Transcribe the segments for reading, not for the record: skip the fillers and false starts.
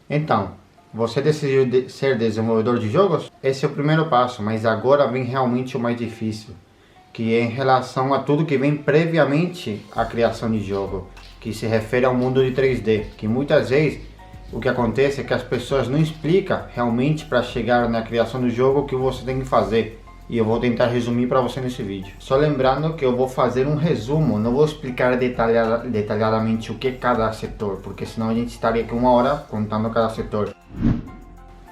Então, você decidiu ser desenvolvedor de jogos? Esse é o primeiro passo, mas agora vem realmente o mais difícil, que é em relação a tudo que vem previamente à criação de jogo, que se refere ao mundo de 3D, que muitas vezes o que acontece é que as pessoas não explicam realmente para chegar na criação do jogo o que você tem que fazer. E eu vou tentar resumir para você nesse vídeo. Só lembrando que eu vou fazer um resumo, não vou explicar detalhadamente o que é cada setor, porque senão a gente estaria aqui 1 hora contando cada setor.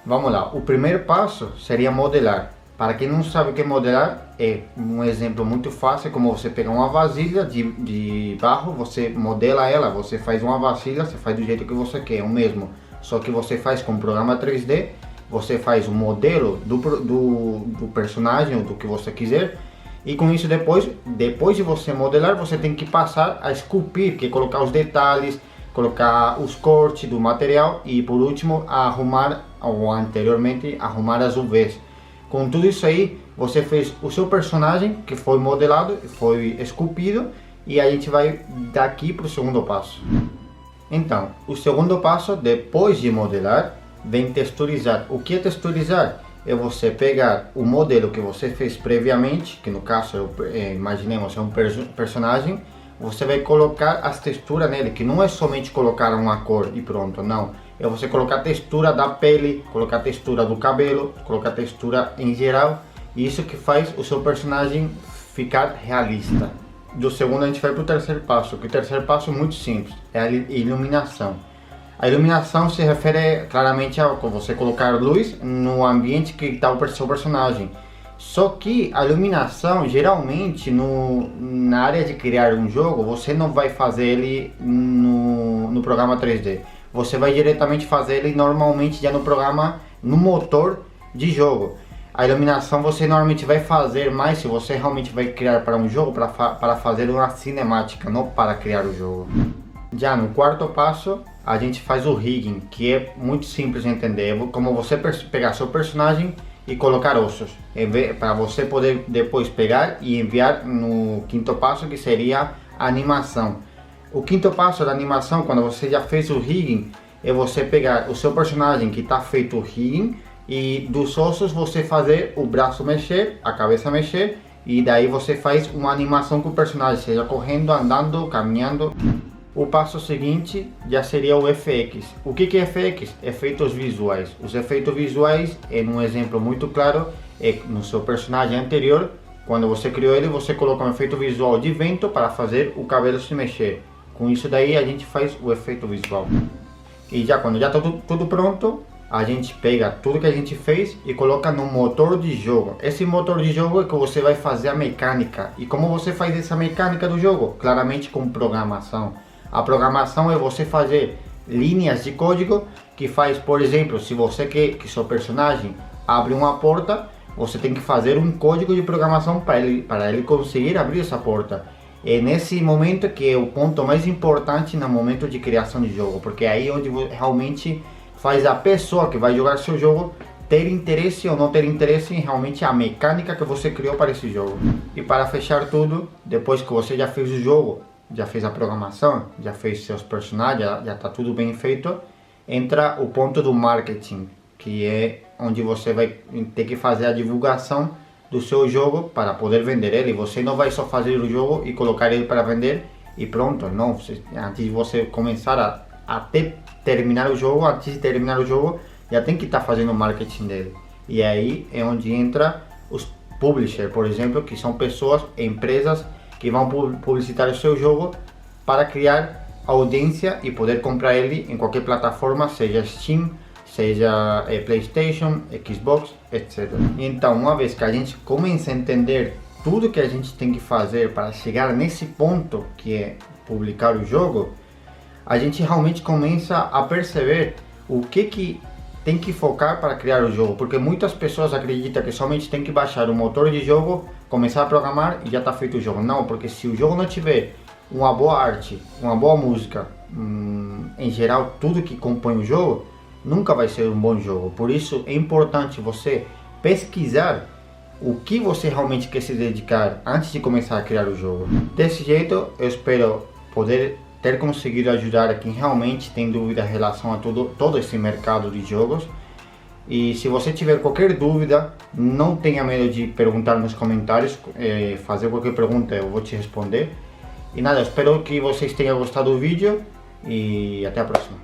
Vamos lá, o primeiro passo seria modelar. Para quem não sabe o que é modelar, é um exemplo muito fácil, como você pegar uma vasilha de barro, você modela ela, você faz uma vasilha, você faz do jeito que você quer, o mesmo. Só que você faz com programa 3D, você faz o modelo do personagem ou do que você quiser, e com isso depois de você modelar, você tem que passar a esculpir, que é colocar os detalhes, colocar os cortes do material e por último arrumar, ou anteriormente arrumar as UVs. Com tudo isso aí, você fez o seu personagem que foi modelado, foi esculpido, e a gente vai daqui para o segundo passo. Então, o segundo passo, depois de modelar, vem texturizar. O que é texturizar? É você pegar o modelo que você fez previamente, que no caso, imaginemos, é um personagem, você vai colocar as texturas nele, que não é somente colocar uma cor e pronto, não. É você colocar a textura da pele, colocar a textura do cabelo, colocar a textura em geral, e isso que faz o seu personagem ficar realista. Do segundo a gente vai para o terceiro passo, que o terceiro passo é muito simples, é a iluminação. A iluminação se refere claramente a você colocar luz no ambiente que está o seu personagem. Só que a iluminação, geralmente, na área de criar um jogo, você não vai fazer ele no programa 3D. Você vai diretamente fazer ele normalmente já no programa, no motor de jogo. A iluminação você normalmente vai fazer mais se você realmente vai criar para um jogo, para fazer uma cinemática, não para criar o jogo. Já no quarto passo, a gente faz o rigging, que é muito simples de entender, como você pegar seu personagem e colocar ossos, para você poder depois pegar e enviar no quinto passo, que seria a animação. O quinto passo da animação, quando você já fez o rigging, é você pegar o seu personagem que está feito o rigging e dos ossos você fazer o braço mexer, a cabeça mexer, e daí você faz uma animação com o personagem, seja correndo, andando, caminhando. O passo seguinte já seria o FX. O que é FX? Efeitos visuais. Os efeitos visuais, em um exemplo muito claro, é no seu personagem anterior, quando você criou ele, você coloca um efeito visual de vento para fazer o cabelo se mexer. Com isso daí a gente faz o efeito visual. E já quando já está tudo pronto, a gente pega tudo que a gente fez e coloca no motor de jogo. Esse motor de jogo é que você vai fazer a mecânica. E como você faz essa mecânica do jogo? Claramente com programação. A programação é você fazer linhas de código que faz, por exemplo, se você quer que seu personagem abre uma porta, você tem que fazer um código de programação para ele conseguir abrir essa porta. É nesse momento que é o ponto mais importante no momento de criação de jogo, porque é aí onde realmente faz a pessoa que vai jogar seu jogo ter interesse ou não ter interesse em realmente a mecânica que você criou para esse jogo. E para fechar tudo, depois que você já fez o jogo, já fez a programação, já fez seus personagens, já está tudo bem feito, entra o ponto do marketing, que é onde você vai ter que fazer a divulgação do seu jogo para poder vender ele. Você não vai só fazer o jogo e colocar ele para vender e pronto, não. Antes de você começar até terminar o jogo, antes de terminar o jogo, já tem que estar fazendo o marketing dele. E aí é onde entra os publishers, por exemplo, que são pessoas, empresas que vão publicitar o seu jogo para criar audiência e poder comprar ele em qualquer plataforma, seja Steam, seja PlayStation, Xbox, etc. Então, uma vez que a gente começa a entender tudo que a gente tem que fazer para chegar nesse ponto, que é publicar o jogo, a gente realmente começa a perceber o que tem que focar para criar o jogo, porque muitas pessoas acreditam que somente tem que baixar o motor de jogo, começar a programar e já está feito o jogo. Não, porque se o jogo não tiver uma boa arte, uma boa música, em geral tudo que compõe o jogo, nunca vai ser um bom jogo. Por isso é importante você pesquisar o que você realmente quer se dedicar antes de começar a criar o jogo. Desse jeito eu espero poder ter conseguido ajudar a quem realmente tem dúvida em relação a todo esse mercado de jogos. E se você tiver qualquer dúvida, não tenha medo de perguntar nos comentários, fazer qualquer pergunta eu vou te responder. E nada, espero que vocês tenham gostado do vídeo e até a próxima.